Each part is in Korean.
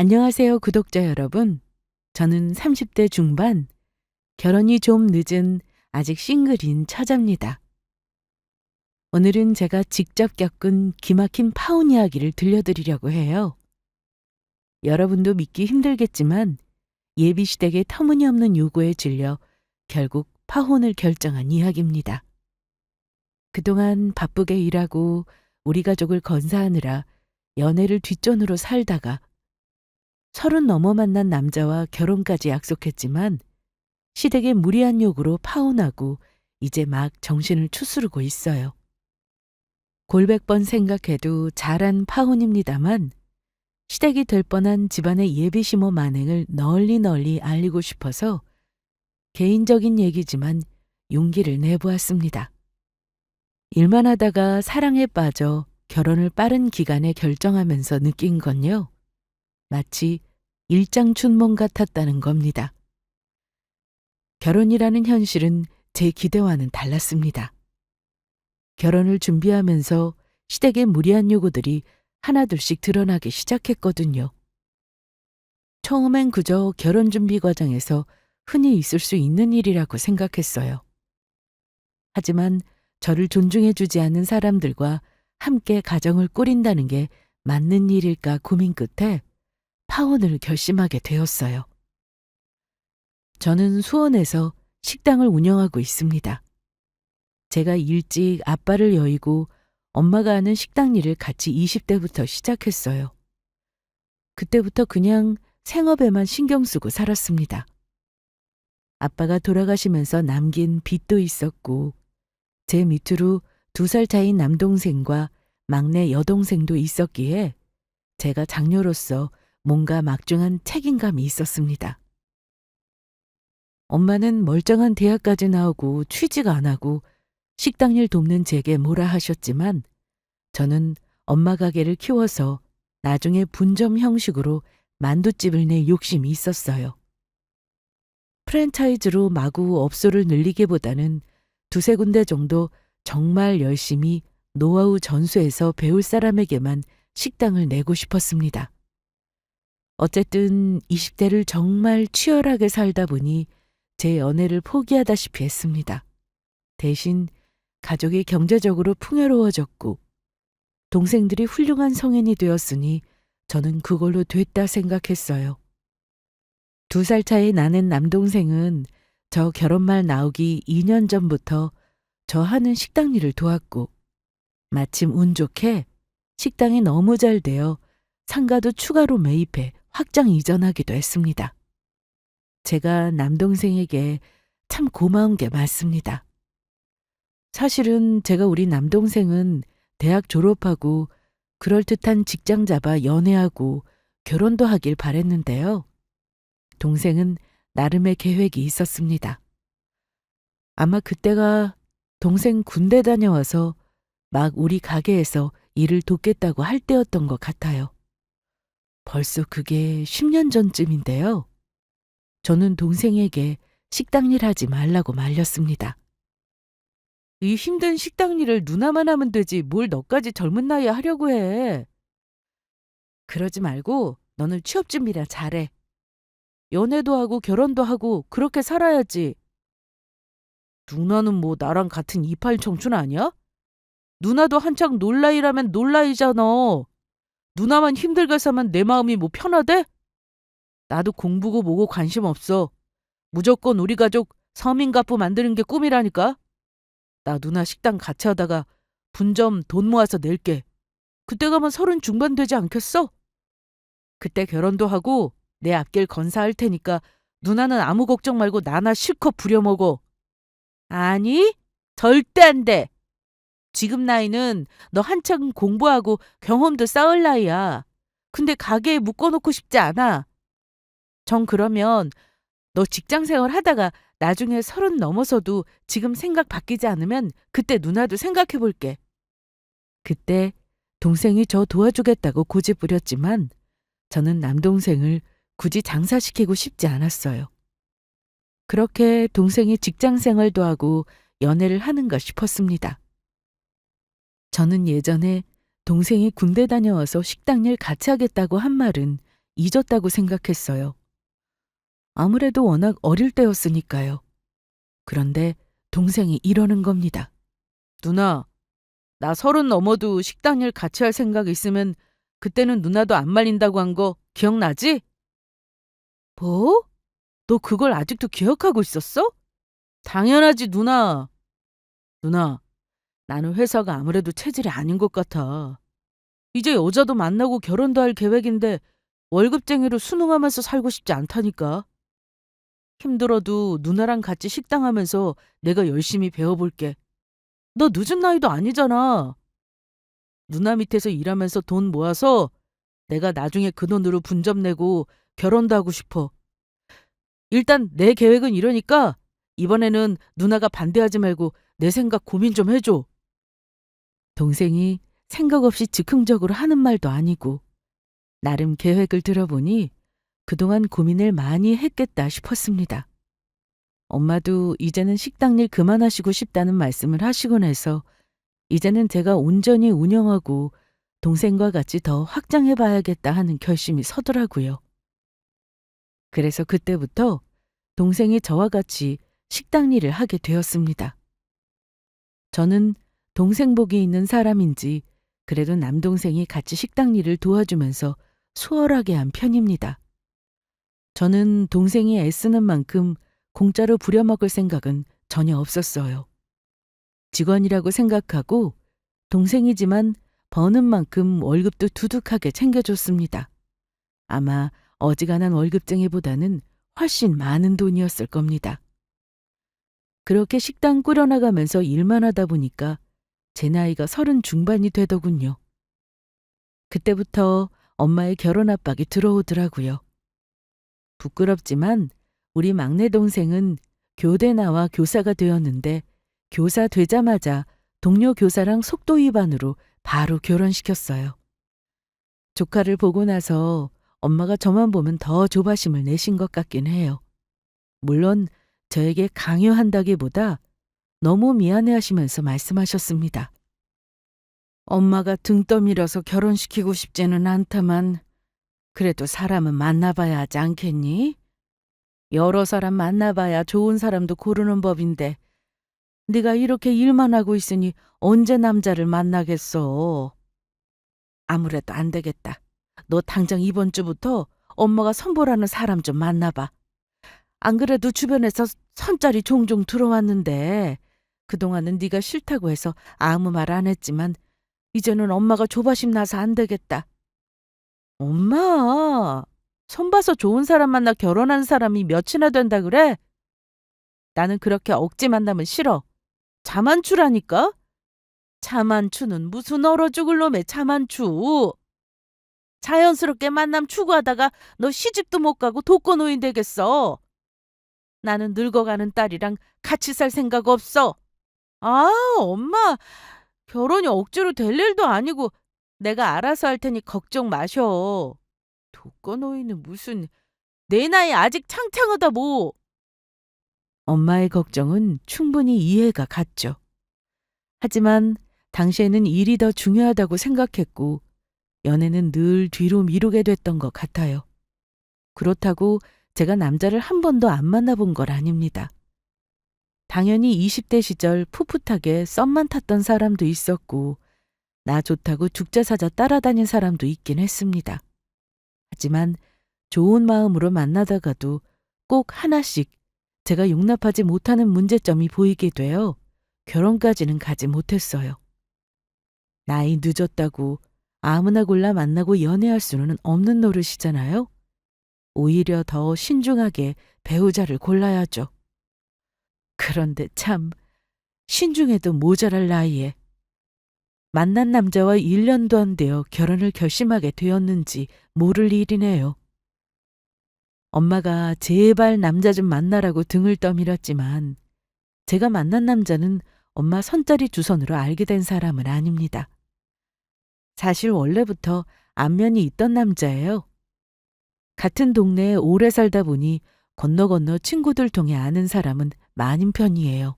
안녕하세요, 구독자 여러분. 저는 30대 중반, 결혼이 좀 늦은 아직 싱글인 처자입니다. 오늘은 제가 직접 겪은 기막힌 파혼 이야기를 들려드리려고 해요. 여러분도 믿기 힘들겠지만 예비시댁의 터무니없는 요구에 질려 결국 파혼을 결정한 이야기입니다. 그동안 바쁘게 일하고 우리 가족을 건사하느라 연애를 뒷전으로 살다가 30 넘어 만난 남자와 결혼까지 약속했지만 시댁의 무리한 요구로 파혼하고 이제 막 정신을 추스르고 있어요. 골백 번 생각해도 잘한 파혼입니다만 시댁이 될 뻔한 집안의 예비시모 만행을 널리 알리고 싶어서 개인적인 얘기지만 용기를 내보았습니다. 일만 하다가 사랑에 빠져 결혼을 빠른 기간에 결정하면서 느낀 건요. 마치 일장춘몽 같았다는 겁니다. 결혼이라는 현실은 제 기대와는 달랐습니다. 결혼을 준비하면서 시댁의 무리한 요구들이 하나둘씩 드러나기 시작했거든요. 처음엔 그저 결혼 준비 과정에서 흔히 있을 수 있는 일이라고 생각했어요. 하지만 저를 존중해주지 않는 사람들과 함께 가정을 꾸린다는 게 맞는 일일까 고민 끝에 파혼을 결심하게 되었어요. 저는 수원에서 식당을 운영하고 있습니다. 제가 일찍 아빠를 여의고 엄마가 하는 식당 일을 같이 20대부터 시작했어요. 그때부터 그냥 생업에만 신경 쓰고 살았습니다. 아빠가 돌아가시면서 남긴 빚도 있었고 제 밑으로 2살 차인 남동생과 막내 여동생도 있었기에 제가 장녀로서 뭔가 막중한 책임감이 있었습니다. 엄마는 멀쩡한 대학까지 나오고 취직 안 하고 식당 일 돕는 제게 뭐라 하셨지만 저는 엄마 가게를 키워서 나중에 분점 형식으로 만두집을 낼 욕심이 있었어요. 프랜차이즈로 마구 업소를 늘리기보다는 2-3 군데 정도 정말 열심히 노하우 전수해서 배울 사람에게만 식당을 내고 싶었습니다. 어쨌든 20대를 정말 치열하게 살다 보니 제 연애를 포기하다시피 했습니다. 대신 가족이 경제적으로 풍요로워졌고 동생들이 훌륭한 성인이 되었으니 저는 그걸로 됐다 생각했어요. 2살 차이 나는 남동생은 저 결혼 말 나오기 2년 전부터 저 하는 식당 일을 도왔고 마침 운 좋게 식당이 너무 잘 되어 상가도 추가로 매입해 확장 이전하기도 했습니다. 제가 남동생에게 참 고마운 게 많습니다. 사실은 제가 우리 남동생은 대학 졸업하고 그럴듯한 직장 잡아 연애하고 결혼도 하길 바랬는데요. 동생은 나름의 계획이 있었습니다. 아마 그때가 동생 군대 다녀와서 막 우리 가게에서 일을 돕겠다고 할 때였던 것 같아요. 벌써 그게 10년 전쯤인데요. 저는 동생에게 식당 일 하지 말라고 말렸습니다. 이 힘든 식당 일을 누나만 하면 되지 뭘 너까지 젊은 나이에 하려고 해. 그러지 말고 너는 취업 준비나 잘해. 연애도 하고 결혼도 하고 그렇게 살아야지. 누나는 뭐 나랑 같은 28 청춘 아니야? 누나도 한창 놀 나이라면 놀 나이잖아. 누나만 힘들게 살면 내 마음이 뭐 편하대? 나도 공부고 뭐고 관심 없어. 무조건 우리 가족 서민가부 만드는 게 꿈이라니까. 나 누나 식당 같이 하다가 분점 돈 모아서 낼게. 그때 가면 30 중반 되지 않겠어? 그때 결혼도 하고 내 앞길 건사할 테니까 누나는 아무 걱정 말고 나나 실컷 부려먹어. 아니, 절대 안 돼. 지금 나이는 너 한창 공부하고 경험도 쌓을 나이야. 근데 가게에 묶어놓고 싶지 않아. 정 그러면 너 직장 생활 하다가 나중에 30 넘어서도 지금 생각 바뀌지 않으면 그때 누나도 생각해 볼게. 그때 동생이 저 도와주겠다고 고집 부렸지만 저는 남동생을 굳이 장사시키고 싶지 않았어요. 그렇게 동생이 직장 생활도 하고 연애를 하는가 싶었습니다. 저는 예전에 동생이 군대 다녀와서 식당 일 같이 하겠다고 한 말은 잊었다고 생각했어요. 아무래도 워낙 어릴 때였으니까요. 그런데 동생이 이러는 겁니다. 누나, 나 30 넘어도 식당 일 같이 할 생각 있으면 그때는 누나도 안 말린다고 한 거 기억나지? 뭐? 너 그걸 아직도 기억하고 있었어? 당연하지, 누나. 누나, 나는 회사가 아무래도 체질이 아닌 것 같아. 이제 여자도 만나고 결혼도 할 계획인데 월급쟁이로 순응하면서 살고 싶지 않다니까. 힘들어도 누나랑 같이 식당 하면서 내가 열심히 배워볼게. 너 늦은 나이도 아니잖아. 누나 밑에서 일하면서 돈 모아서 내가 나중에 그 돈으로 분점 내고 결혼도 하고 싶어. 일단 내 계획은 이러니까 이번에는 누나가 반대하지 말고 내 생각 고민 좀 해줘. 동생이 생각 없이 즉흥적으로 하는 말도 아니고 나름 계획을 들어보니 그동안 고민을 많이 했겠다 싶었습니다. 엄마도 이제는 식당 일 그만하시고 싶다는 말씀을 하시곤 해서 이제는 제가 온전히 운영하고 동생과 같이 더 확장해 봐야겠다 하는 결심이 서더라고요. 그래서 그때부터 동생이 저와 같이 식당 일을 하게 되었습니다. 저는 동생 복이 있는 사람인지 그래도 남동생이 같이 식당 일을 도와주면서 수월하게 한 편입니다. 저는 동생이 애쓰는 만큼 공짜로 부려먹을 생각은 전혀 없었어요. 직원이라고 생각하고 동생이지만 버는 만큼 월급도 두둑하게 챙겨줬습니다. 아마 어지간한 월급쟁이보다는 훨씬 많은 돈이었을 겁니다. 그렇게 식당 꾸려나가면서 일만 하다 보니까 제 나이가 30 중반이 되더군요. 그때부터 엄마의 결혼 압박이 들어오더라고요. 부끄럽지만 우리 막내 동생은 교대 나와 교사가 되었는데 교사 되자마자 동료 교사랑 속도 위반으로 바로 결혼시켰어요. 조카를 보고 나서 엄마가 저만 보면 더 조바심을 내신 것 같긴 해요. 물론 저에게 강요한다기보다 너무 미안해하시면서 말씀하셨습니다. 엄마가 등 떠밀어서 결혼시키고 싶지는 않다만 그래도 사람은 만나봐야 하지 않겠니? 여러 사람 만나봐야 좋은 사람도 고르는 법인데 네가 이렇게 일만 하고 있으니 언제 남자를 만나겠어. 아무래도 안 되겠다. 너 당장 이번 주부터 엄마가 선보라는 사람 좀 만나봐. 안 그래도 주변에서 선짤이 종종 들어왔는데 그동안은 네가 싫다고 해서 아무 말 안 했지만 이제는 엄마가 조바심 나서 안 되겠다. 엄마, 손 봐서 좋은 사람 만나 결혼한 사람이 몇이나 된다 그래? 나는 그렇게 억지 만나면 싫어. 자만추라니까? 자만추는 무슨 얼어 죽을 놈의 자만추. 자연스럽게 만남 추구하다가 너 시집도 못 가고 독거노인 되겠어. 나는 늙어가는 딸이랑 같이 살 생각 없어. 아, 엄마, 결혼이 억지로 될 일도 아니고 내가 알아서 할 테니 걱정 마셔. 독거노인은 무슨, 내 나이 아직 창창하다 뭐. 엄마의 걱정은 충분히 이해가 갔죠. 하지만 당시에는 일이 더 중요하다고 생각했고 연애는 늘 뒤로 미루게 됐던 것 같아요. 그렇다고 제가 남자를 한 번도 안 만나본 건 아닙니다. 당연히 20대 시절 풋풋하게 썸만 탔던 사람도 있었고 나 좋다고 죽자사자 따라다닌 사람도 있긴 했습니다. 하지만 좋은 마음으로 만나다가도 꼭 하나씩 제가 용납하지 못하는 문제점이 보이게 되어 결혼까지는 가지 못했어요. 나이 늦었다고 아무나 골라 만나고 연애할 수는 없는 노릇이잖아요. 오히려 더 신중하게 배우자를 골라야죠. 그런데 참 신중해도 모자랄 나이에 만난 남자와 1년도 안 되어 결혼을 결심하게 되었는지 모를 일이네요. 엄마가 제발 남자 좀 만나라고 등을 떠밀었지만 제가 만난 남자는 엄마 선자리 주선으로 알게 된 사람은 아닙니다. 사실 원래부터 안면이 있던 남자예요. 같은 동네에 오래 살다 보니 건너 친구들 통해 아는 사람은 많은 편이에요.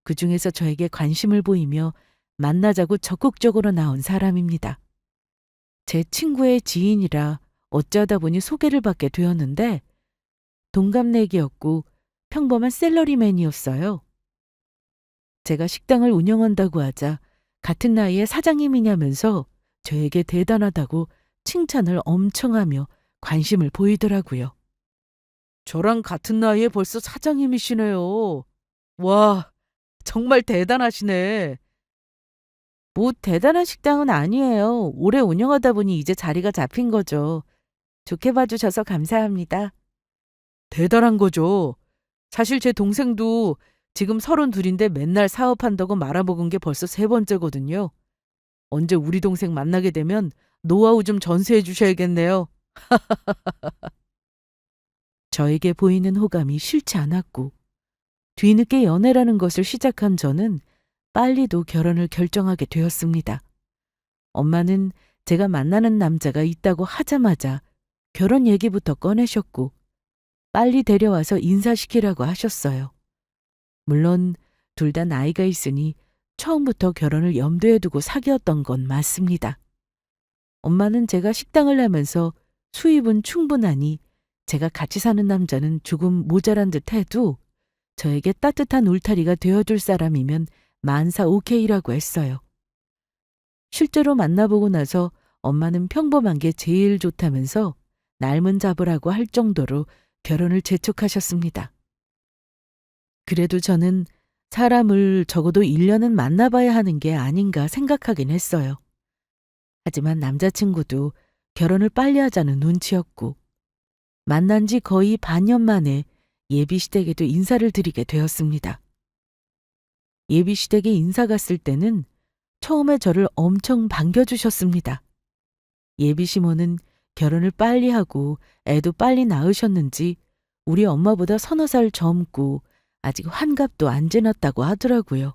그중에서 저에게 관심을 보이며 만나자고 적극적으로 나온 사람입니다. 제 친구의 지인이라 어쩌다 보니 소개를 받게 되었는데 동갑내기였고 평범한 샐러리맨이었어요. 제가 식당을 운영한다고 하자 같은 나이에 사장님이냐면서 저에게 대단하다고 칭찬을 엄청 하며 관심을 보이더라고요. 저랑 같은 나이에 벌써 사장님이시네요. 와, 정말 대단하시네. 뭐 대단한 식당은 아니에요. 오래 운영하다 보니 이제 자리가 잡힌 거죠. 좋게 봐주셔서 감사합니다. 대단한 거죠. 사실 제 동생도 지금 32인데 맨날 사업한다고 말아먹은 게 벌써 세 번째거든요. 언제 우리 동생 만나게 되면 노하우 좀 전수해 주셔야겠네요. 저에게 보이는 호감이 싫지 않았고 뒤늦게 연애라는 것을 시작한 저는 빨리도 결혼을 결정하게 되었습니다. 엄마는 제가 만나는 남자가 있다고 하자마자 결혼 얘기부터 꺼내셨고 빨리 데려와서 인사시키라고 하셨어요. 물론 둘 다 나이가 있으니 처음부터 결혼을 염두에 두고 사귀었던 건 맞습니다. 엄마는 제가 식당을 하면서 수입은 충분하니 제가 같이 사는 남자는 조금 모자란 듯 해도 저에게 따뜻한 울타리가 되어줄 사람이면 만사 오케이라고 했어요. 실제로 만나보고 나서 엄마는 평범한 게 제일 좋다면서 날문 잡으라고 할 정도로 결혼을 재촉하셨습니다. 그래도 저는 사람을 적어도 1년은 만나봐야 하는 게 아닌가 생각하긴 했어요. 하지만 남자친구도 결혼을 빨리 하자는 눈치였고 만난 지 거의 반년 만에 예비시댁에도 인사를 드리게 되었습니다. 예비시댁에 인사 갔을 때는 처음에 저를 엄청 반겨주셨습니다. 예비시모는 결혼을 빨리 하고 애도 빨리 낳으셨는지 우리 엄마보다 서너 살 젊고 아직 환갑도 안 지났다고 하더라고요.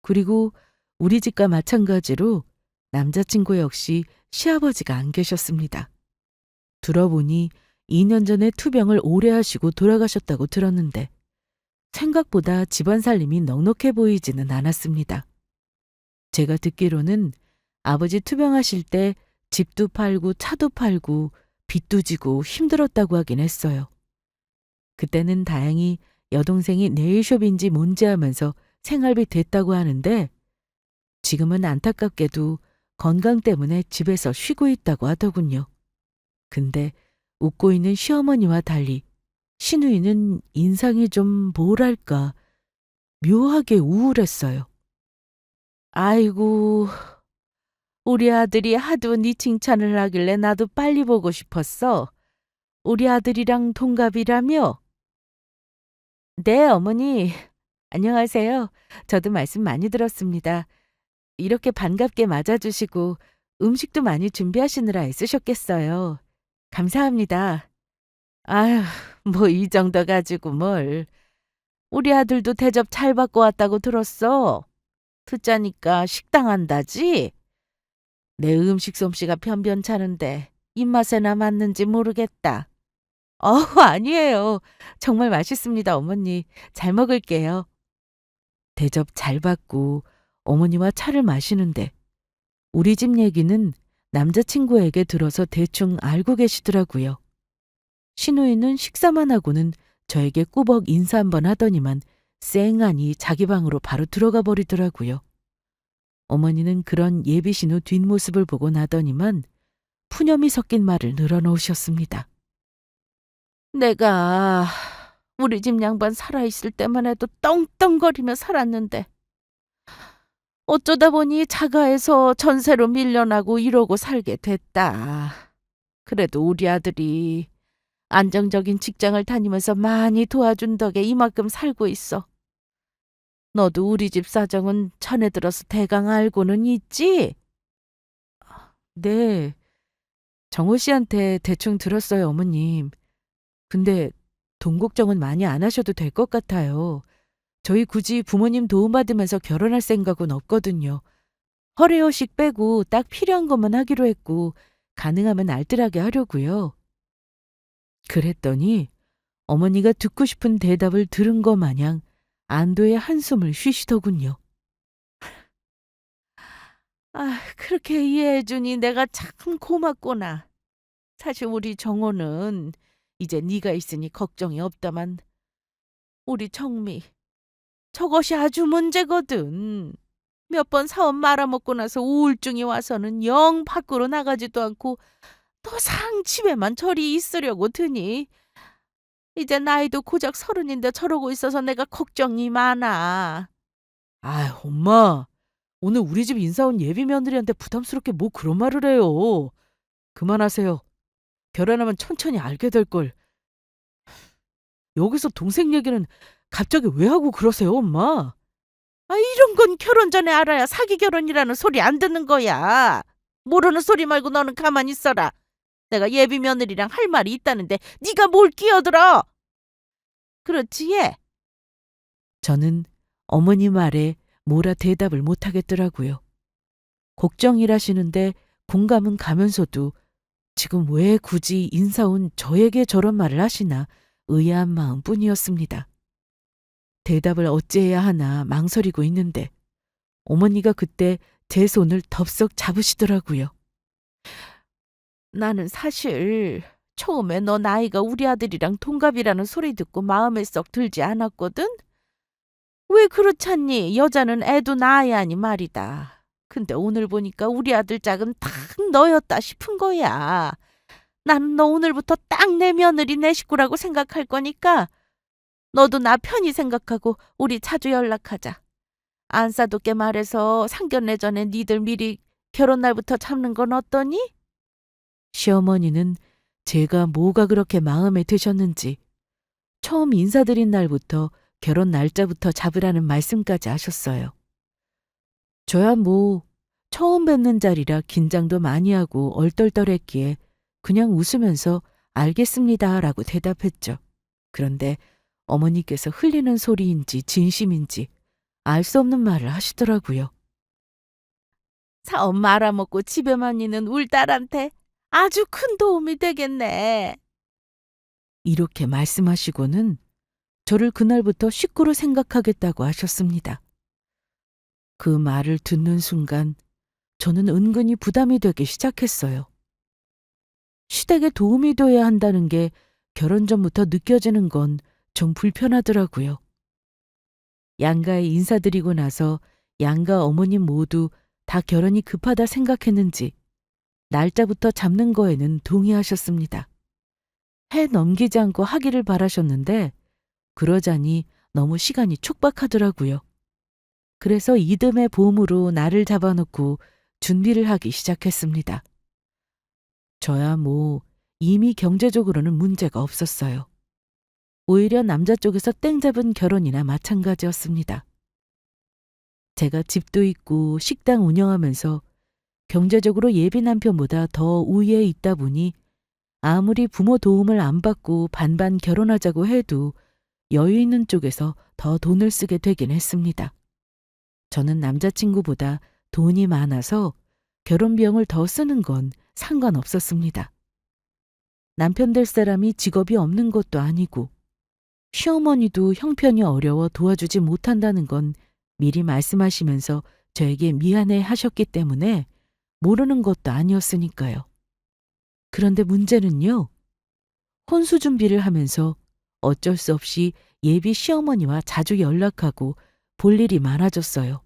그리고 우리 집과 마찬가지로 남자친구 역시 시아버지가 안 계셨습니다. 들어보니 2년 전에 투병을 오래 하시고 돌아가셨다고 들었는데 생각보다 집안 살림이 넉넉해 보이지는 않았습니다. 제가 듣기로는 아버지 투병하실 때 집도 팔고 차도 팔고 빚도 지고 힘들었다고 하긴 했어요. 그때는 다행히 여동생이 네일숍인지 뭔지 하면서 생활비 됐다고 하는데 지금은 안타깝게도 건강 때문에 집에서 쉬고 있다고 하더군요. 근데 웃고 있는 시어머니와 달리 시누이는 인상이 좀 뭐랄까 묘하게 우울했어요. 아이고, 우리 아들이 하도 네 칭찬을 하길래 나도 빨리 보고 싶었어. 우리 아들이랑 동갑이라며? 네, 어머니. 안녕하세요. 저도 말씀 많이 들었습니다. 이렇게 반갑게 맞아주시고 음식도 많이 준비하시느라 애쓰셨겠어요. 감사합니다. 아휴, 뭐 이 정도 가지고 뭘. 우리 아들도 대접 잘 받고 왔다고 들었어. 듣자니까 식당 한다지? 내 음식 솜씨가 변변찮은데 입맛에나 맞는지 모르겠다. 아니에요. 정말 맛있습니다, 어머니. 잘 먹을게요. 대접 잘 받고 어머니와 차를 마시는데 우리 집 얘기는 남자친구에게 들어서 대충 알고 계시더라고요. 시누이는 식사만 하고는 저에게 꾸벅 인사 한번 하더니만 쌩하니 자기 방으로 바로 들어가 버리더라고요. 어머니는 그런 예비신우 뒷모습을 보고 나더니만 푸념이 섞인 말을 늘어놓으셨습니다. 내가 우리 집 양반 살아있을 때만 해도 떵떵거리며 살았는데 어쩌다 보니 자가에서 전세로 밀려나고 이러고 살게 됐다. 그래도 우리 아들이 안정적인 직장을 다니면서 많이 도와준 덕에 이만큼 살고 있어. 너도 우리 집 사정은 전에 들어서 대강 알고는 있지? 네, 정호 씨한테 대충 들었어요, 어머님. 근데 돈 걱정은 많이 안 하셔도 될 것 같아요. 저희 굳이 부모님 도움받으면서 결혼할 생각은 없거든요. 허례허식 빼고 딱 필요한 것만 하기로 했고 가능하면 알뜰하게 하려고요. 그랬더니 어머니가 듣고 싶은 대답을 들은 것 마냥 안도의 한숨을 쉬시더군요. 그렇게 이해해주니 내가 참 고맙구나. 사실 우리 정호는 이제 네가 있으니 걱정이 없다만 우리 정미 저것이 아주 문제거든. 몇 번 사업 말아먹고 나서 우울증이 와서는 영 밖으로 나가지도 않고 또상 집에만 저리 있으려고 드니 이제 나이도 고작 30인데 저러고 있어서 내가 걱정이 많아. 아, 엄마. 오늘 우리 집 인사 온 예비 며느리한테 부담스럽게 뭐 그런 말을 해요. 그만하세요. 결혼하면 천천히 알게 될 걸. 여기서 동생 얘기는 갑자기 왜 하고 그러세요, 엄마? 아, 이런 건 결혼 전에 알아야 사기 결혼이라는 소리 안 듣는 거야. 모르는 소리 말고 너는 가만히 있어라. 내가 예비 며느리랑 할 말이 있다는데 네가 뭘 끼어들어? 그렇지, 예? 저는 어머니 말에 뭐라 대답을 못하겠더라고요. 걱정이라시는데 공감은 가면서도 지금 왜 굳이 인사 온 저에게 저런 말을 하시나 의아한 마음뿐이었습니다. 대답을 어찌해야 하나 망설이고 있는데 어머니가 그때 제 손을 덥석 잡으시더라고요. 나는 사실 처음에 너 나이가 우리 아들이랑 동갑이라는 소리 듣고 마음에 썩 들지 않았거든? 왜 그렇잖니? 여자는 애도 낳아야 하니 말이다. 근데 오늘 보니까 우리 아들 짝은 딱 너였다 싶은 거야. 나는 너 오늘부터 딱 내 며느리 내 식구라고 생각할 거니까 너도 나 편히 생각하고 우리 자주 연락하자. 안 싸둡게 말해서 상견례 전에 니들 미리 결혼 날부터 잡는 건 어떠니? 시어머니는 제가 뭐가 그렇게 마음에 드셨는지 처음 인사드린 날부터 결혼 날짜부터 잡으라는 말씀까지 하셨어요. 저야 뭐 처음 뵙는 자리라 긴장도 많이 하고 얼떨떨했기에 그냥 웃으면서 알겠습니다라고 대답했죠. 그런데 어머니께서 흘리는 소리인지 진심인지 알 수 없는 말을 하시더라고요. 사업 말아먹고 집에만 있는 울 딸한테 아주 큰 도움이 되겠네. 이렇게 말씀하시고는 저를 그날부터 식구로 생각하겠다고 하셨습니다. 그 말을 듣는 순간 저는 은근히 부담이 되기 시작했어요. 시댁에 도움이 돼야 한다는 게 결혼 전부터 느껴지는 건 좀 불편하더라고요. 양가에 인사드리고 나서 양가 어머님 모두 다 결혼이 급하다 생각했는지 날짜부터 잡는 거에는 동의하셨습니다. 해 넘기지 않고 하기를 바라셨는데 그러자니 너무 시간이 촉박하더라고요. 그래서 이듬해 봄으로 날을 잡아놓고 준비를 하기 시작했습니다. 저야 뭐 이미 경제적으로는 문제가 없었어요. 오히려 남자 쪽에서 땡 잡은 결혼이나 마찬가지였습니다. 제가 집도 있고 식당 운영하면서 경제적으로 예비 남편보다 더 우위에 있다 보니 아무리 부모 도움을 안 받고 반반 결혼하자고 해도 여유 있는 쪽에서 더 돈을 쓰게 되긴 했습니다. 저는 남자친구보다 돈이 많아서 결혼 비용을 더 쓰는 건 상관없었습니다. 남편 될 사람이 직업이 없는 것도 아니고 시어머니도 형편이 어려워 도와주지 못한다는 건 미리 말씀하시면서 저에게 미안해 하셨기 때문에 모르는 것도 아니었으니까요. 그런데 문제는요. 혼수 준비를 하면서 어쩔 수 없이 예비 시어머니와 자주 연락하고 볼 일이 많아졌어요.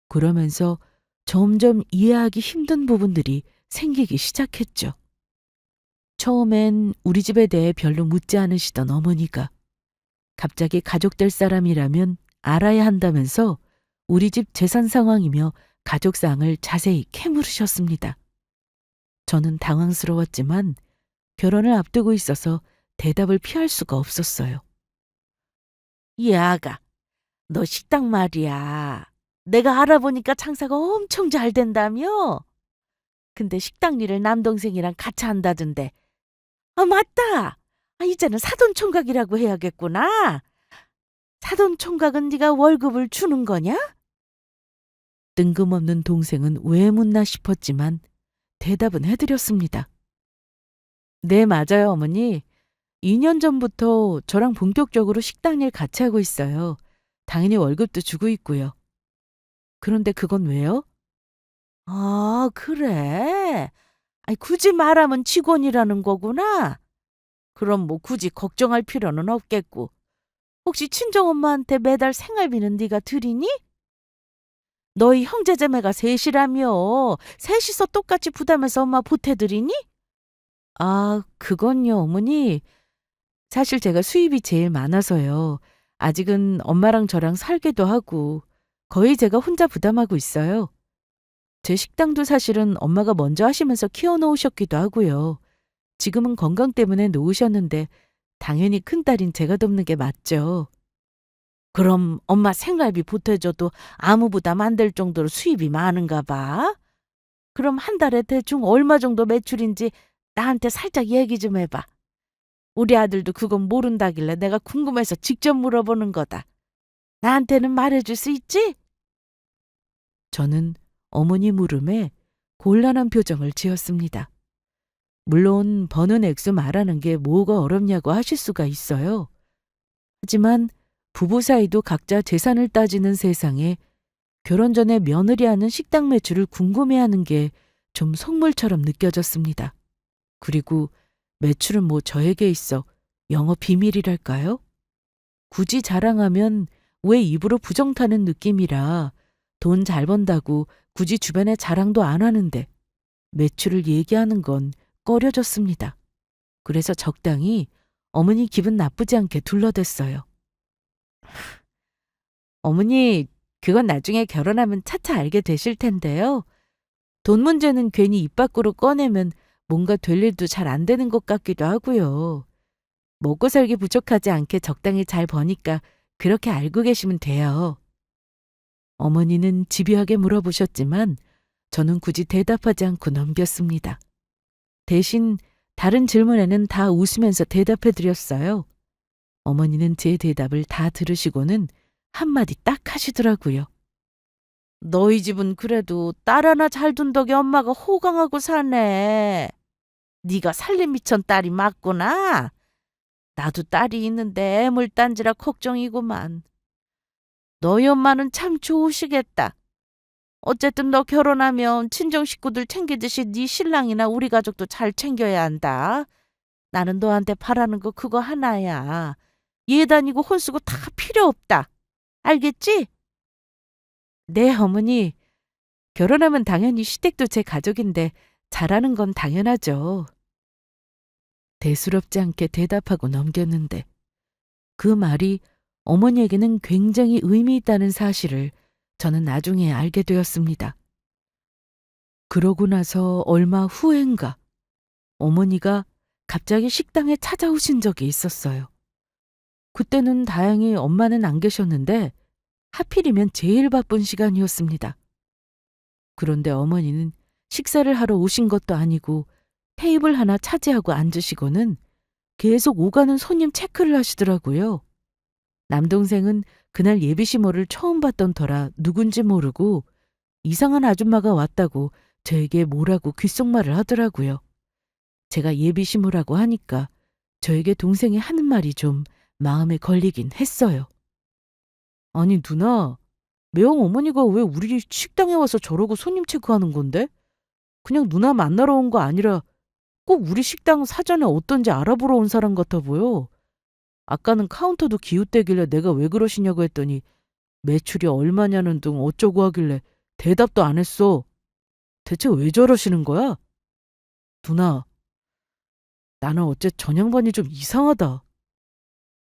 그러면서 점점 이해하기 힘든 부분들이 생기기 시작했죠. 처음엔 우리 집에 대해 별로 묻지 않으시던 어머니가 갑자기 가족 될 사람이라면 알아야 한다면서 우리 집 재산 상황이며 가족사항을 자세히 캐물으셨습니다. 저는 당황스러웠지만 결혼을 앞두고 있어서 대답을 피할 수가 없었어요. 이 아가, 너 식당 말이야. 내가 알아보니까 장사가 엄청 잘 된다며? 근데 식당 일을 남동생이랑 같이 한다던데. 아, 맞다. 아, 이제는 사돈총각이라고 해야겠구나. 사돈총각은 네가 월급을 주는 거냐? 뜬금없는 동생은 왜 묻나 싶었지만 대답은 해드렸습니다. 네, 맞아요, 어머니. 2년 전부터 저랑 본격적으로 식당 일 같이 하고 있어요. 당연히 월급도 주고 있고요. 그런데 그건 왜요? 아, 그래? 아이, 굳이 말하면 직원이라는 거구나. 그럼 뭐 굳이 걱정할 필요는 없겠고. 혹시 친정엄마한테 매달 생활비는 네가 드리니? 너희 형제자매가 셋이라며. 셋이서 똑같이 부담해서 엄마 보태드리니? 아, 그건요, 어머니. 사실 제가 수입이 제일 많아서요. 아직은 엄마랑 저랑 살기도 하고 거의 제가 혼자 부담하고 있어요. 제 식당도 사실은 엄마가 먼저 하시면서 키워놓으셨기도 하고요. 지금은 건강 때문에 놓으셨는데 당연히 큰딸인 제가 돕는 게 맞죠. 그럼 엄마 생활비 보태줘도 아무 부담 안 될 정도로 수입이 많은가 봐? 그럼 한 달에 대충 얼마 정도 매출인지 나한테 살짝 얘기 좀 해봐. 우리 아들도 그건 모른다길래 내가 궁금해서 직접 물어보는 거다. 나한테는 말해줄 수 있지? 저는 어머니 물음에 곤란한 표정을 지었습니다. 물론 버는 액수 말하는 게 뭐가 어렵냐고 하실 수가 있어요. 하지만 부부 사이도 각자 재산을 따지는 세상에 결혼 전에 며느리 하는 식당 매출을 궁금해하는 게 좀 속물처럼 느껴졌습니다. 그리고 매출은 뭐 저에게 있어 영업 비밀이랄까요? 굳이 자랑하면 왜 입으로 부정 타는 느낌이라 돈 잘 번다고 굳이 주변에 자랑도 안 하는데 매출을 얘기하는 건 꺼려졌습니다. 그래서 적당히 어머니 기분 나쁘지 않게 둘러댔어요. 어머니, 그건 나중에 결혼하면 차차 알게 되실 텐데요. 돈 문제는 괜히 입 밖으로 꺼내면 뭔가 될 일도 잘 안 되는 것 같기도 하고요. 먹고 살기 부족하지 않게 적당히 잘 버니까 그렇게 알고 계시면 돼요. 어머니는 집요하게 물어보셨지만 저는 굳이 대답하지 않고 넘겼습니다. 대신 다른 질문에는 다 웃으면서 대답해 드렸어요. 어머니는 제 대답을 다 들으시고는 한마디 딱 하시더라고요. 너희 집은 그래도 딸 하나 잘 둔 덕에 엄마가 호강하고 사네. 네가 살림미천 딸이 맞구나. 나도 딸이 있는데 애물단지라 걱정이구만. 너희 엄마는 참 좋으시겠다. 어쨌든 너 결혼하면 친정 식구들 챙기듯이 네 신랑이나 우리 가족도 잘 챙겨야 한다. 나는 너한테 바라는 거 그거 하나야. 예단이고 혼수고 다 필요 없다. 알겠지? 네, 어머니. 결혼하면 당연히 시댁도 제 가족인데 잘하는 건 당연하죠. 대수롭지 않게 대답하고 넘겼는데 그 말이 어머니에게는 굉장히 의미 있다는 사실을 저는 나중에 알게 되었습니다. 그러고 나서 얼마 후엔가 어머니가 갑자기 식당에 찾아오신 적이 있었어요. 그때는 다행히 엄마는 안 계셨는데 하필이면 제일 바쁜 시간이었습니다. 그런데 어머니는 식사를 하러 오신 것도 아니고 테이블 하나 차지하고 앉으시고는 계속 오가는 손님 체크를 하시더라고요. 남동생은 그날 예비시모를 처음 봤던 터라 누군지 모르고 이상한 아줌마가 왔다고 저에게 뭐라고 귓속말을 하더라고요. 제가 예비시모라고 하니까 저에게 동생이 하는 말이 좀 마음에 걸리긴 했어요. 아니 누나, 매형 어머니가 왜 우리 식당에 와서 저러고 손님 체크하는 건데? 그냥 누나 만나러 온 거 아니라 꼭 우리 식당 사전에 어떤지 알아보러 온 사람 같아 보여. 아까는 카운터도 기웃대길래 내가 왜 그러시냐고 했더니 매출이 얼마냐는 등 어쩌고 하길래 대답도 안 했어. 대체 왜 저러시는 거야? 누나, 나는 어째 전양반이 좀 이상하다.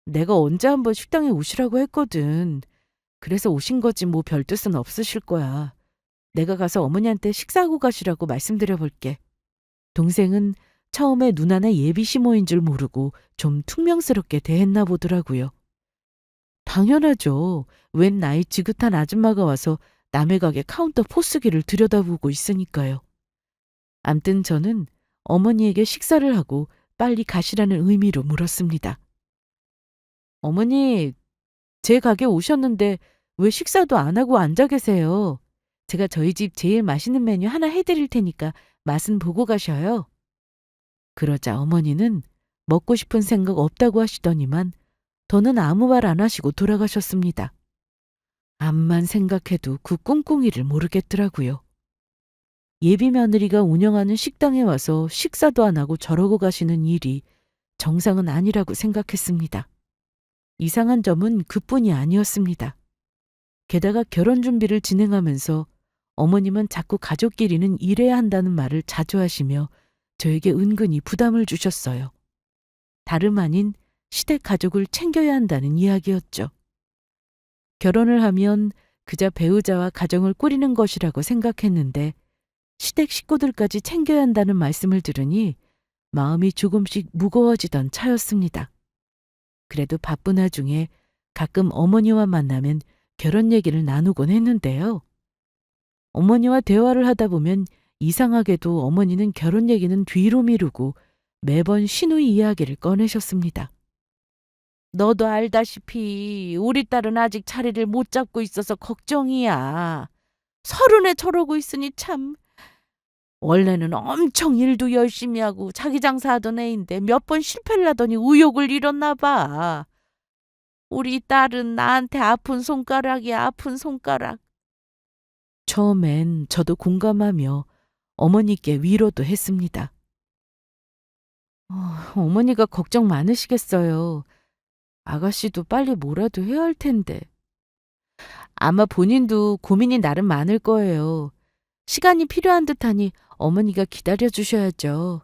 내가 언제 한번 식당에 오시라고 했거든. 그래서 오신 거지 뭐 별 뜻은 없으실 거야. 내가 가서 어머니한테 식사하고 가시라고 말씀드려 볼게. 동생은 처음에 누나네 예비 시모인 줄 모르고 좀 퉁명스럽게 대했나 보더라고요. 당연하죠. 웬 나이 지긋한 아줌마가 와서 남의 가게 카운터 포스기를 들여다보고 있으니까요. 암튼 저는 어머니에게 식사를 하고 빨리 가시라는 의미로 물었습니다. 어머니, 제 가게 오셨는데 왜 식사도 안 하고 앉아 계세요? 제가 저희 집 제일 맛있는 메뉴 하나 해드릴 테니까 맛은 보고 가셔요. 그러자 어머니는 먹고 싶은 생각 없다고 하시더니만 더는 아무 말 안 하시고 돌아가셨습니다. 암만 생각해도 그 꿍꿍이를 모르겠더라고요. 예비 며느리가 운영하는 식당에 와서 식사도 안 하고 저러고 가시는 일이 정상은 아니라고 생각했습니다. 이상한 점은 그뿐이 아니었습니다. 게다가 결혼 준비를 진행하면서 어머님은 자꾸 가족끼리는 일해야 한다는 말을 자주 하시며 저에게 은근히 부담을 주셨어요. 다름 아닌 시댁 가족을 챙겨야 한다는 이야기였죠. 결혼을 하면 그저 배우자와 가정을 꾸리는 것이라고 생각했는데 시댁 식구들까지 챙겨야 한다는 말씀을 들으니 마음이 조금씩 무거워지던 차였습니다. 그래도 바쁜 와중에 가끔 어머니와 만나면 결혼 얘기를 나누곤 했는데요. 어머니와 대화를 하다 보면 이상하게도 어머니는 결혼 얘기는 뒤로 미루고 매번 시누이 이야기를 꺼내셨습니다. 너도 알다시피 우리 딸은 아직 자리를 못 잡고 있어서 걱정이야. 서른에 저러고 있으니 참. 원래는 엄청 일도 열심히 하고 자기 장사하던 애인데 몇 번 실패를 하더니 의욕을 잃었나 봐. 우리 딸은 나한테 아픈 손가락이야, 아픈 손가락. 처음엔 저도 공감하며 어머니께 위로도 했습니다. 어머니가 걱정 많으시겠어요. 아가씨도 빨리 뭐라도 해야 할 텐데. 아마 본인도 고민이 나름 많을 거예요. 시간이 필요한 듯하니 어머니가 기다려 주셔야죠.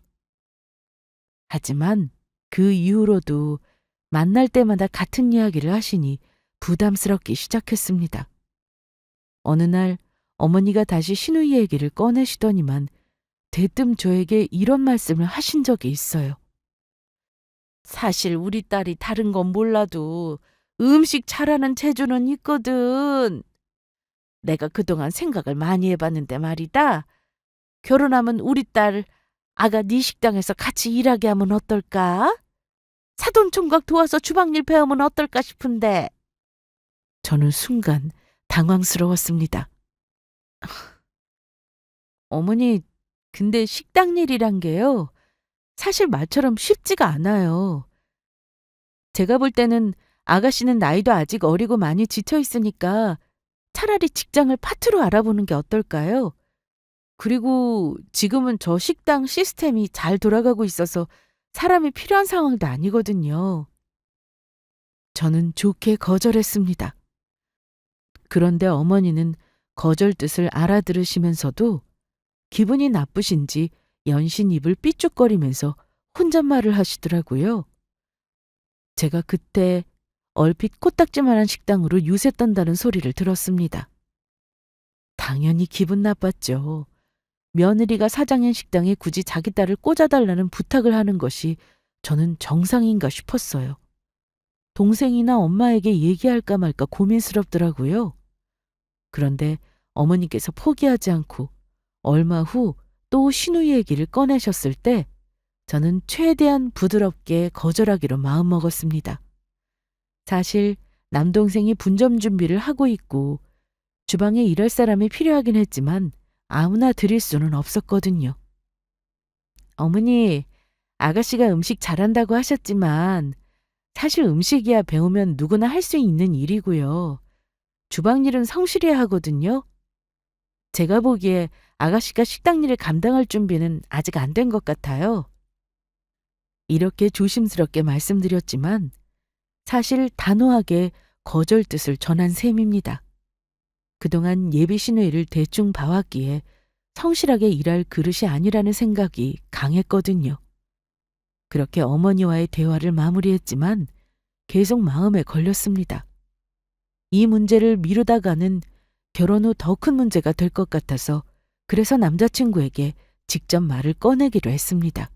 하지만 그 이후로도 만날 때마다 같은 이야기를 하시니 부담스럽기 시작했습니다. 어느 날 어머니가 다시 시누이 얘기를 꺼내시더니만 대뜸 저에게 이런 말씀을 하신 적이 있어요. 사실 우리 딸이 다른 건 몰라도 음식 잘하는 재주는 있거든. 내가 그동안 생각을 많이 해봤는데 말이다. 결혼하면 우리 딸 아가 네 식당에서 같이 일하게 하면 어떨까? 사돈총각 도와서 주방일 배우면 어떨까 싶은데. 저는 순간 당황스러웠습니다. 어머니, 근데 식당 일이란 게요. 사실 말처럼 쉽지가 않아요. 제가 볼 때는 아가씨는 나이도 아직 어리고 많이 지쳐 있으니까 차라리 직장을 파트로 알아보는 게 어떨까요? 그리고 지금은 저 식당 시스템이 잘 돌아가고 있어서 사람이 필요한 상황도 아니거든요. 저는 좋게 거절했습니다. 그런데 어머니는 거절 뜻을 알아들으시면서도 기분이 나쁘신지 연신 입을 삐죽거리면서 혼잣말을 하시더라고요. 제가 그때 얼핏 코딱지만한 식당으로 유세 떤다는 소리를 들었습니다. 당연히 기분 나빴죠. 며느리가 사장인 식당에 굳이 자기 딸을 꽂아달라는 부탁을 하는 것이 저는 정상인가 싶었어요. 동생이나 엄마에게 얘기할까 말까 고민스럽더라고요. 그런데 어머니께서 포기하지 않고 얼마 후 또 시누이 얘기를 꺼내셨을 때 저는 최대한 부드럽게 거절하기로 마음먹었습니다. 사실 남동생이 분점 준비를 하고 있고 주방에 일할 사람이 필요하긴 했지만 아무나 드릴 수는 없었거든요. 어머니, 아가씨가 음식 잘한다고 하셨지만 사실 음식이야 배우면 누구나 할 수 있는 일이고요. 주방 일은 성실해야 하거든요. 제가 보기에 아가씨가 식당 일을 감당할 준비는 아직 안 된 것 같아요. 이렇게 조심스럽게 말씀드렸지만 사실 단호하게 거절 뜻을 전한 셈입니다. 그동안 예비 시누이를 대충 봐왔기에 성실하게 일할 그릇이 아니라는 생각이 강했거든요. 그렇게 어머니와의 대화를 마무리했지만 계속 마음에 걸렸습니다. 이 문제를 미루다가는 결혼 후 더 큰 문제가 될 것 같아서 그래서 남자친구에게 직접 말을 꺼내기로 했습니다.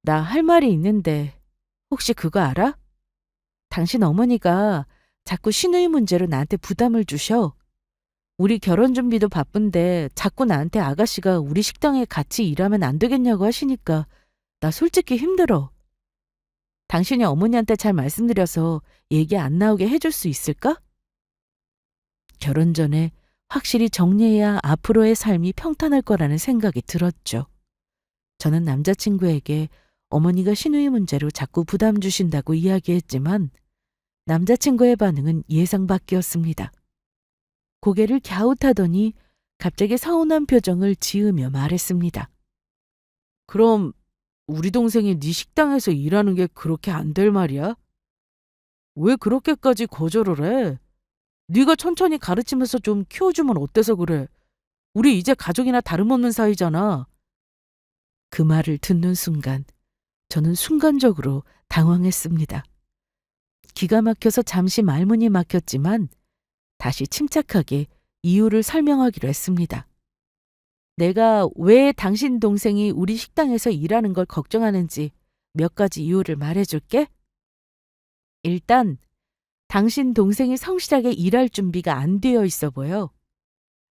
나 할 말이 있는데 혹시 그거 알아? 당신 어머니가 자꾸 시누이 문제로 나한테 부담을 주셔. 우리 결혼 준비도 바쁜데 자꾸 나한테 아가씨가 우리 식당에 같이 일하면 안 되겠냐고 하시니까 나 솔직히 힘들어. 당신이 어머니한테 잘 말씀드려서 얘기 안 나오게 해줄 수 있을까? 결혼 전에 확실히 정리해야 앞으로의 삶이 평탄할 거라는 생각이 들었죠. 저는 남자친구에게 어머니가 시누이 문제로 자꾸 부담 주신다고 이야기했지만 남자친구의 반응은 예상 밖이었습니다. 고개를 갸웃하더니 갑자기 서운한 표정을 지으며 말했습니다. 그럼 우리 동생이 네 식당에서 일하는 게 그렇게 안 될 말이야? 왜 그렇게까지 거절을 해? 네가 천천히 가르치면서 좀 키워주면 어때서 그래? 우리 이제 가족이나 다름없는 사이잖아. 그 말을 듣는 순간 저는 순간적으로 당황했습니다. 기가 막혀서 잠시 말문이 막혔지만 다시 침착하게 이유를 설명하기로 했습니다. 내가 왜 당신 동생이 우리 식당에서 일하는 걸 걱정하는지 몇 가지 이유를 말해줄게. 일단 당신 동생이 성실하게 일할 준비가 안 되어 있어 보여.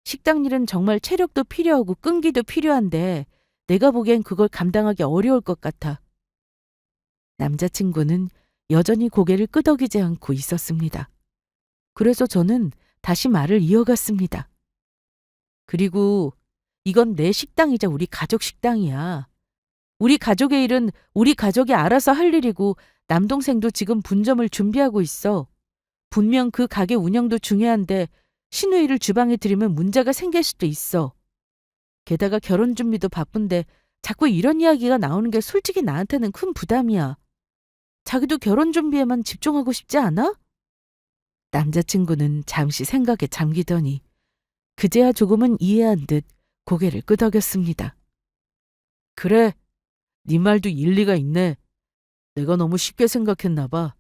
식당 일은 정말 체력도 필요하고 끈기도 필요한데 내가 보기엔 그걸 감당하기 어려울 것 같아. 남자친구는 여전히 고개를 끄덕이지 않고 있었습니다. 그래서 저는 다시 말을 이어갔습니다. 그리고 이건 내 식당이자 우리 가족 식당이야. 우리 가족의 일은 우리 가족이 알아서 할 일이고 남동생도 지금 분점을 준비하고 있어. 분명 그 가게 운영도 중요한데 시누이를 주방에 들이면 문제가 생길 수도 있어. 게다가 결혼 준비도 바쁜데 자꾸 이런 이야기가 나오는 게 솔직히 나한테는 큰 부담이야. 자기도 결혼 준비에만 집중하고 싶지 않아? 남자친구는 잠시 생각에 잠기더니 그제야 조금은 이해한 듯 고개를 끄덕였습니다. 그래, 네 말도 일리가 있네. 내가 너무 쉽게 생각했나 봐.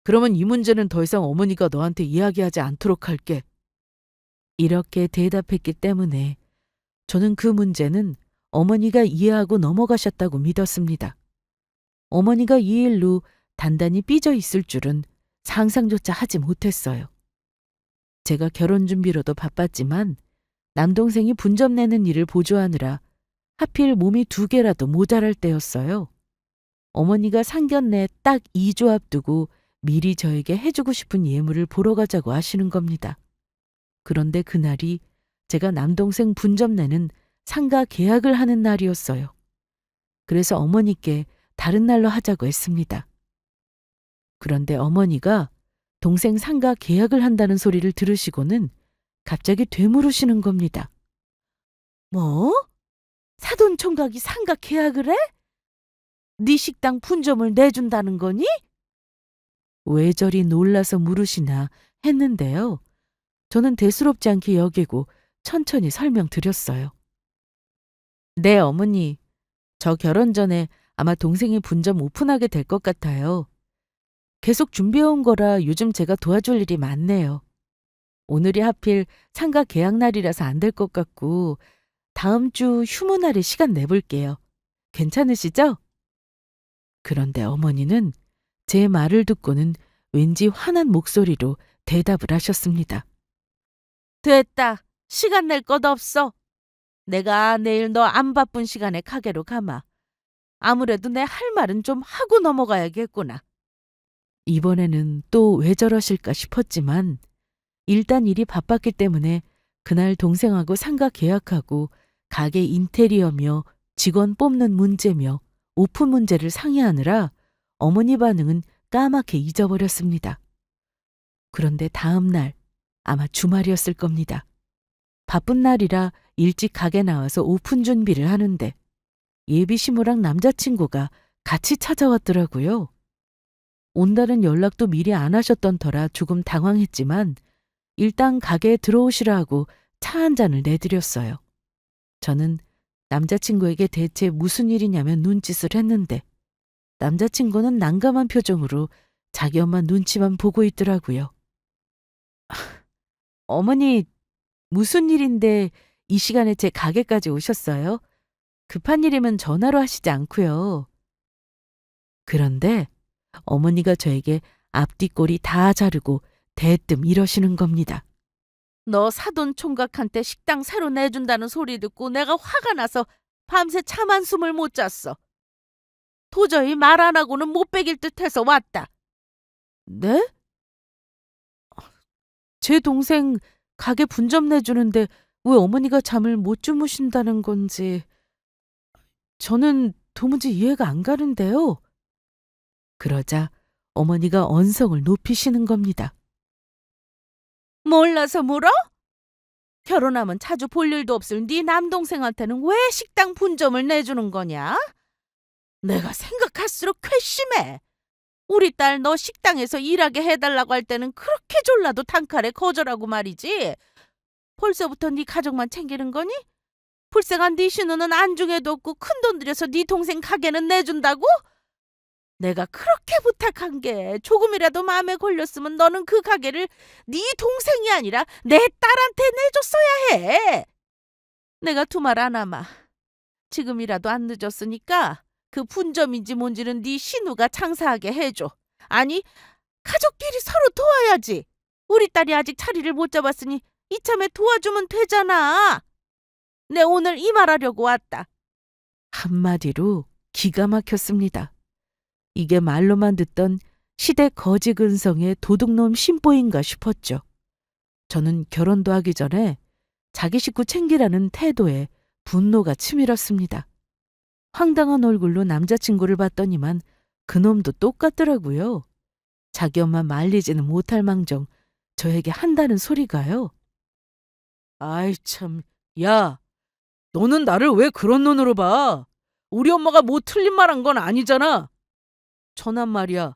그러면 이 문제는 더 이상 어머니가 너한테 이야기하지 않도록 할게. 이렇게 대답했기 때문에 저는 그 문제는 어머니가 이해하고 넘어가셨다고 믿었습니다. 어머니가 이 일로 단단히 삐져 있을 줄은 상상조차 하지 못했어요. 제가 결혼 준비로도 바빴지만 남동생이 분점 내는 일을 보조하느라 하필 몸이 2개라도 모자랄 때였어요. 어머니가 상견례 딱 2주 앞두고 미리 저에게 해주고 싶은 예물을 보러 가자고 하시는 겁니다. 그런데 그날이 제가 남동생 분점 내는 상가 계약을 하는 날이었어요. 그래서 어머니께 다른 날로 하자고 했습니다. 그런데 어머니가 동생 상가 계약을 한다는 소리를 들으시고는 갑자기 되물으시는 겁니다. 뭐? 사돈 총각이 상가 계약을 해? 네 식당 분점을 내준다는 거니? 왜 저리 놀라서 물으시나 했는데요. 저는 대수롭지 않게 여기고 천천히 설명드렸어요. 네, 어머니. 저 결혼 전에 아마 동생이 분점 오픈하게 될 것 같아요. 계속 준비해온 거라 요즘 제가 도와줄 일이 많네요. 오늘이 하필 상가 계약 날이라서 안 될 것 같고 다음 주 휴무 날에 시간 내볼게요. 괜찮으시죠? 그런데 어머니는 제 말을 듣고는 왠지 화난 목소리로 대답을 하셨습니다. 됐다. 시간 낼 것 없어. 내가 내일 너 안 바쁜 시간에 가게로 가마. 아무래도 내 할 말은 좀 하고 넘어가야겠구나. 이번에는 또 왜 저러실까 싶었지만 일단 일이 바빴기 때문에 그날 동생하고 상가 계약하고 가게 인테리어며 직원 뽑는 문제며 오픈 문제를 상의하느라 어머니 반응은 까맣게 잊어버렸습니다. 그런데 다음 날 아마 주말이었을 겁니다. 바쁜 날이라 일찍 가게 나와서 오픈 준비를 하는데 예비 신부랑 남자친구가 같이 찾아왔더라고요. 온다는 연락도 미리 안 하셨던 터라 조금 당황했지만 일단 가게에 들어오시라 하고 차 한 잔을 내드렸어요. 저는 남자친구에게 대체 무슨 일이냐면 눈짓을 했는데 남자친구는 난감한 표정으로 자기 엄마 눈치만 보고 있더라고요. 어머니, 무슨 일인데 이 시간에 제 가게까지 오셨어요? 급한 일이면 전화로 하시지 않고요. 그런데 어머니가 저에게 앞뒤꼬리 다 자르고 대뜸 이러시는 겁니다. 너 사돈 총각한테 식당 새로 내준다는 소리 듣고 내가 화가 나서 밤새 잠 한숨을 못 잤어. 도저히 말 안 하고는 못 베길 듯해서 왔다. 네? 제 동생 가게 분점 내주는데 왜 어머니가 잠을 못 주무신다는 건지 저는 도무지 이해가 안 가는데요. 그러자 어머니가 언성을 높이시는 겁니다. 몰라서 물어? 결혼하면 자주 볼 일도 없을 네 남동생한테는 왜 식당 분점을 내주는 거냐? 내가 생각할수록 괘씸해. 우리 딸 너 식당에서 일하게 해달라고 할 때는 그렇게 졸라도 단칼에 거절하고 말이지. 벌써부터 네 가족만 챙기는 거니? 불쌍한 네 신우는 안중에도 없고 큰돈 들여서 네 동생 가게는 내준다고? 내가 그렇게 부탁한 게 조금이라도 마음에 걸렸으면 너는 그 가게를 네 동생이 아니라 내 딸한테 내줬어야 해. 내가 두말 안 하마. 지금이라도 안 늦었으니까 그 분점인지 뭔지는 네 신우가 장사하게 해줘. 아니, 가족끼리 서로 도와야지. 우리 딸이 아직 자리를 못 잡았으니 이참에 도와주면 되잖아. 내 오늘 이 말하려고 왔다. 한마디로 기가 막혔습니다. 이게 말로만 듣던 시댁 거지근성의 도둑놈 심보인가 싶었죠. 저는 결혼도 하기 전에 자기 식구 챙기라는 태도에 분노가 치밀었습니다. 황당한 얼굴로 남자친구를 봤더니만 그놈도 똑같더라고요. 자기 엄마 말리지는 못할 망정 저에게 한다는 소리가요. 아이 참, 야, 너는 나를 왜 그런 눈으로 봐? 우리 엄마가 뭐 틀린 말 한 건 아니잖아. 천한 말이야.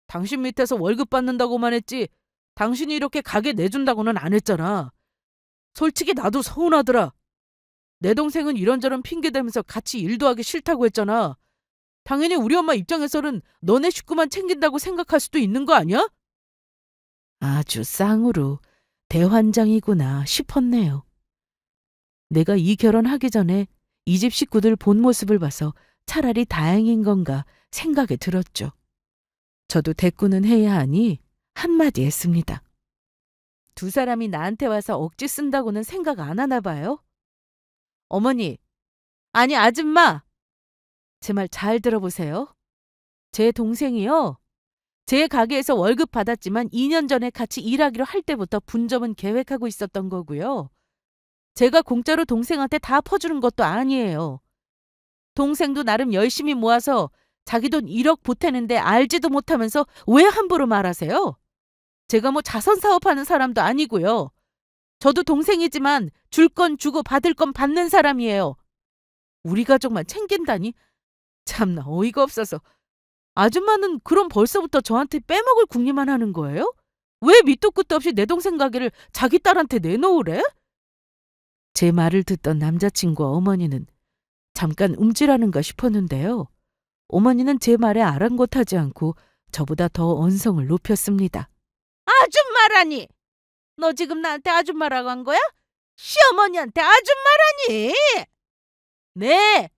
당신 밑에서 월급 받는다고만 했지 당신이 이렇게 가게 내준다고는 안 했잖아. 솔직히 나도 서운하더라. 내 동생은 이런저런 핑계대면서 같이 일도 하기 싫다고 했잖아. 당연히 우리 엄마 입장에서는 너네 식구만 챙긴다고 생각할 수도 있는 거 아니야? 아주 쌍으로 대환장이구나 싶었네요. 내가 이 결혼하기 전에 이 집 식구들 본 모습을 봐서 차라리 다행인 건가 생각이 들었죠. 저도 대꾸는 해야 하니 한마디 했습니다. 두 사람이 나한테 와서 억지 쓴다고는 생각 안 하나 봐요? 어머니, 아니 아줌마, 제 말 잘 들어보세요. 제 동생이요. 제 가게에서 월급 받았지만 2년 전에 같이 일하기로 할 때부터 분점은 계획하고 있었던 거고요. 제가 공짜로 동생한테 다 퍼주는 것도 아니에요. 동생도 나름 열심히 모아서 자기 돈 1억 보태는데 알지도 못하면서 왜 함부로 말하세요? 제가 뭐 자선 사업하는 사람도 아니고요. 저도 동생이지만 줄 건 주고 받을 건 받는 사람이에요. 우리 가족만 챙긴다니? 참나 어이가 없어서. 아줌마는 그럼 벌써부터 저한테 빼먹을 궁리만 하는 거예요? 왜 밑도 끝도 없이 내 동생 가게를 자기 딸한테 내놓으래? 제 말을 듣던 남자친구와 어머니는 잠깐 움찔하는가 싶었는데요. 어머니는 제 말에 아랑곳하지 않고 저보다 더 언성을 높였습니다. 아줌마라니! 너 지금 나한테 아줌마라고 한 거야? 시어머니한테 아줌마라니! 네!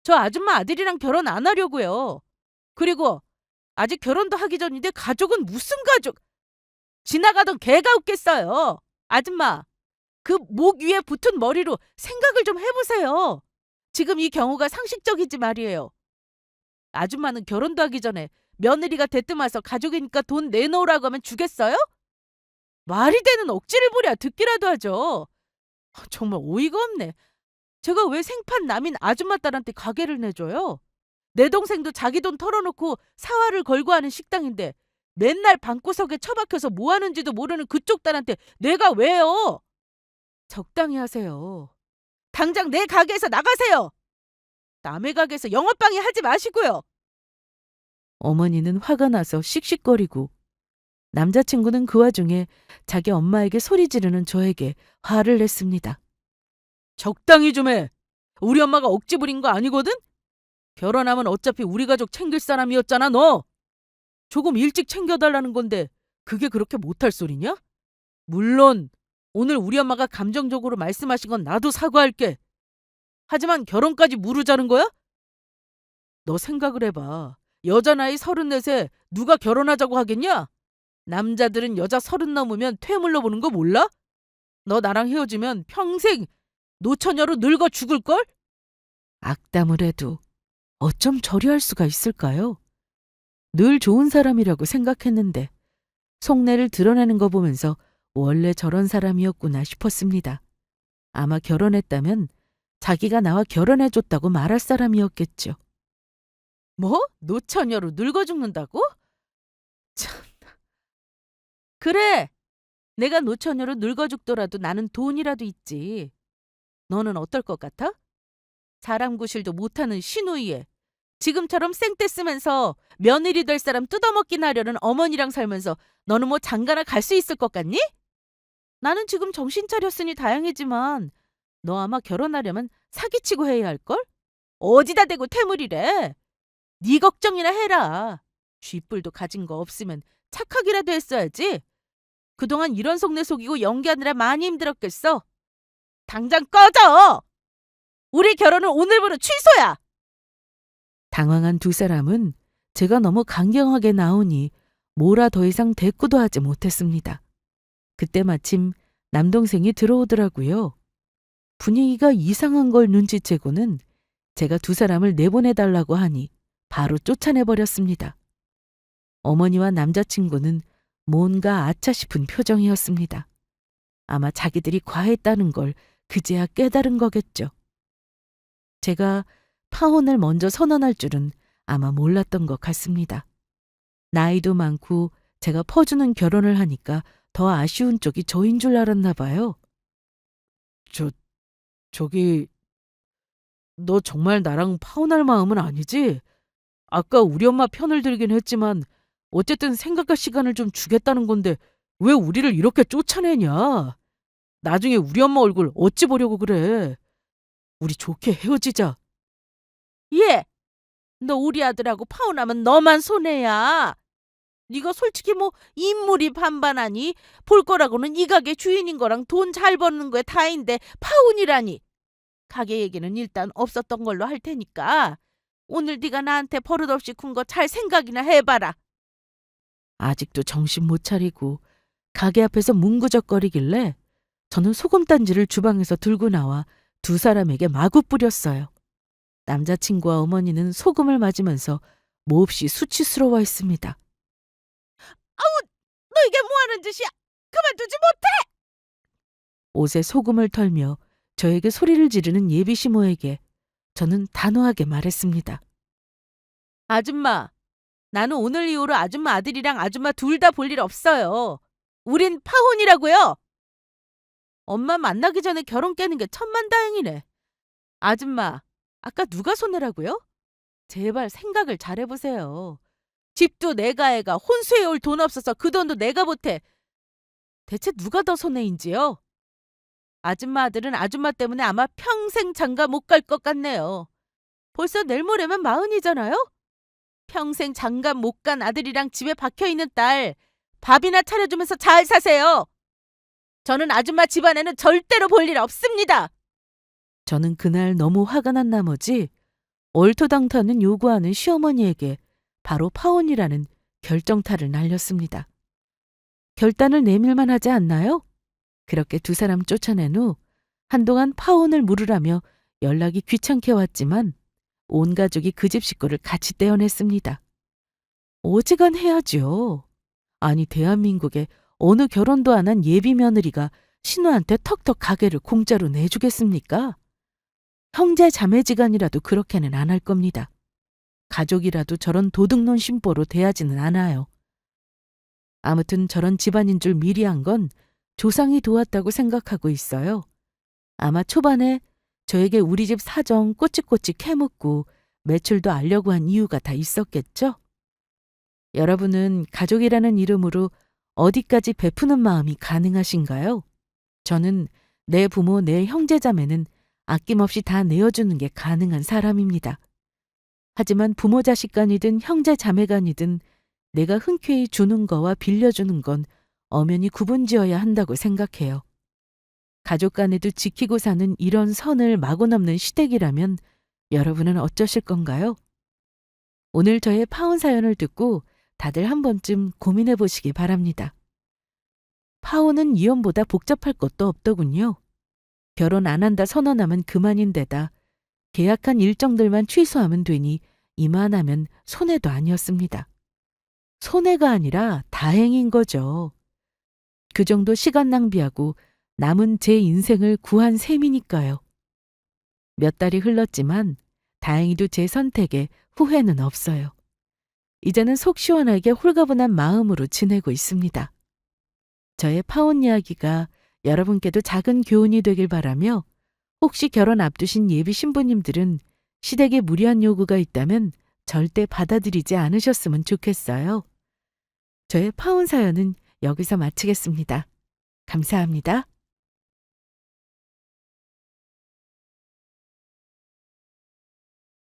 저 아줌마 아들이랑 결혼 안 하려고요. 그리고 아직 결혼도 하기 전인데 가족은 무슨 가족? 지나가던 개가 웃겠어요. 아줌마, 그 목 위에 붙은 머리로 생각을 좀 해보세요. 지금 이 경우가 상식적이지 말이에요. 아줌마는 결혼도 하기 전에 며느리가 대뜸 와서 가족이니까 돈 내놓으라고 하면 주겠어요? 말이 되는 억지를 부려 듣기라도 하죠. 정말 어이가 없네. 제가 왜 생판 남인 아줌마 딸한테 가게를 내줘요? 내 동생도 자기 돈 털어놓고 사활을 걸고 하는 식당인데 맨날 방구석에 처박혀서 뭐 하는지도 모르는 그쪽 딸한테 내가 왜요? 적당히 하세요. 당장 내 가게에서 나가세요. 남의 가게에서 영업방해 하지 마시고요. 어머니는 화가 나서 씩씩거리고 남자친구는 그 와중에 자기 엄마에게 소리 지르는 저에게 화를 냈습니다. 적당히 좀 해. 우리 엄마가 억지 부린 거 아니거든? 결혼하면 어차피 우리 가족 챙길 사람이었잖아, 너. 조금 일찍 챙겨달라는 건데 그게 그렇게 못할 소리냐? 물론 오늘 우리 엄마가 감정적으로 말씀하신 건 나도 사과할게. 하지만 결혼까지 무르자는 거야? 너 생각을 해봐. 여자 나이 34에 누가 결혼하자고 하겠냐? 남자들은 여자 30 넘으면 퇴물로 보는 거 몰라? 너 나랑 헤어지면 평생 노처녀로 늙어 죽을걸? 악담을 해도 어쩜 저리 할 수가 있을까요? 늘 좋은 사람이라고 생각했는데 속내를 드러내는 거 보면서 원래 저런 사람이었구나 싶었습니다. 아마 결혼했다면 자기가 나와 결혼해줬다고 말할 사람이었겠죠. 뭐? 노처녀로 늙어 죽는다고? 참. 그래. 내가 노처녀로 늙어 죽더라도 나는 돈이라도 있지. 너는 어떨 것 같아? 사람구실도 못하는 시누이에 지금처럼 생떼 쓰면서 며느리 될 사람 뜯어먹긴 하려는 어머니랑 살면서 너는 뭐 장가나 갈 수 있을 것 같니? 나는 지금 정신 차렸으니 다행이지만 너 아마 결혼하려면 사기치고 해야 할걸? 어디다 대고 태물이래. 네 걱정이나 해라. 쥐뿔도 가진 거 없으면 착하기라도 했어야지. 그동안 이런 속내 속이고 연기하느라 많이 힘들었겠어. 당장 꺼져! 우리 결혼은 오늘부로 취소야! 당황한 두 사람은 제가 너무 강경하게 나오니 뭐라 더 이상 대꾸도 하지 못했습니다. 그때 마침 남동생이 들어오더라고요. 분위기가 이상한 걸 눈치채고는 제가 두 사람을 내보내달라고 하니 바로 쫓아내버렸습니다. 어머니와 남자친구는 뭔가 아차 싶은 표정이었습니다. 아마 자기들이 과했다는 걸 그제야 깨달은 거겠죠. 제가 파혼을 먼저 선언할 줄은 아마 몰랐던 것 같습니다. 나이도 많고 제가 퍼주는 결혼을 하니까 더 아쉬운 쪽이 저인 줄 알았나 봐요. 저기, 너 정말 나랑 파혼할 마음은 아니지? 아까 우리 엄마 편을 들긴 했지만 어쨌든 생각할 시간을 좀 주겠다는 건데 왜 우리를 이렇게 쫓아내냐? 나중에 우리 엄마 얼굴 어찌 보려고 그래? 우리 좋게 헤어지자. 예, 너 우리 아들하고 파혼하면 너만 손해야. 네가 솔직히 뭐 인물이 반반하니 볼 거라고는 이 가게 주인인 거랑 돈 잘 버는 거에 다인데 파혼이라니. 가게 얘기는 일단 없었던 걸로 할 테니까 오늘 네가 나한테 버릇없이 군 거 잘 생각이나 해봐라. 아직도 정신 못 차리고 가게 앞에서 뭉구적거리길래 저는 소금단지를 주방에서 들고 나와 두 사람에게 마구 뿌렸어요. 남자친구와 어머니는 소금을 맞으면서 몹시 수치스러워했습니다. 너 이게 뭐 하는 짓이야? 그만두지 못해! 옷에 소금을 털며 저에게 소리를 지르는 예비 시모에게 저는 단호하게 말했습니다. 아줌마, 나는 오늘 이후로 아줌마 아들이랑 아줌마 둘 다 볼 일 없어요. 우린 파혼이라고요. 엄마 만나기 전에 결혼 깨는 게 천만다행이네. 아줌마, 아까 누가 손해라고요? 제발 생각을 잘 해보세요. 집도 내가 해가 혼수해 올 돈 없어서 그 돈도 내가 못해. 대체 누가 더 손해인지요? 아줌마 아들은 아줌마 때문에 아마 평생 장가 못 갈 것 같네요. 벌써 내일 모레면 40이잖아요? 평생 장가 못 간 아들이랑 집에 박혀있는 딸 밥이나 차려주면서 잘 사세요. 저는 아줌마 집안에는 절대로 볼 일 없습니다. 저는 그날 너무 화가 난 나머지 얼토당토하는 요구하는 시어머니에게 바로 파혼이라는 결정타를 날렸습니다. 결단을 내밀만 하지 않나요? 그렇게 두 사람 쫓아낸 후 한동안 파혼을 물으라며 연락이 귀찮게 왔지만 온 가족이 그 집 식구를 같이 떼어냈습니다. 어지간해야죠. 아니 대한민국에 어느 결혼도 안 한 예비 며느리가 신우한테 턱턱 가게를 공짜로 내주겠습니까? 형제 자매지간이라도 그렇게는 안 할 겁니다. 가족이라도 저런 도둑놈 심보로 대하지는 않아요. 아무튼 저런 집안인 줄 미리 한 건 조상이 도왔다고 생각하고 있어요. 아마 초반에 저에게 우리 집 사정 꼬치꼬치 캐묻고 매출도 알려고 한 이유가 다 있었겠죠? 여러분은 가족이라는 이름으로 어디까지 베푸는 마음이 가능하신가요? 저는 내 부모, 내 형제자매는 아낌없이 다 내어주는 게 가능한 사람입니다. 하지만 부모 자식 간이든 형제 자매 간이든 내가 흔쾌히 주는 거와 빌려주는 건 엄연히 구분지어야 한다고 생각해요. 가족 간에도 지키고 사는 이런 선을 마구 넘는 시댁이라면 여러분은 어쩌실 건가요? 오늘 저의 파혼 사연을 듣고 다들 한 번쯤 고민해 보시기 바랍니다. 파혼은 이혼보다 복잡할 것도 없더군요. 결혼 안 한다 선언하면 그만인데다 계약한 일정들만 취소하면 되니 이만하면 손해도 아니었습니다. 손해가 아니라 다행인 거죠. 그 정도 시간 낭비하고 남은 제 인생을 구한 셈이니까요. 몇 달이 흘렀지만 다행히도 제 선택에 후회는 없어요. 이제는 속 시원하게 홀가분한 마음으로 지내고 있습니다. 저의 파혼 이야기가 여러분께도 작은 교훈이 되길 바라며 혹시 결혼 앞두신 예비 신부님들은 시댁에 무리한 요구가 있다면 절대 받아들이지 않으셨으면 좋겠어요. 저의 파혼 사연은 여기서 마치겠습니다. 감사합니다.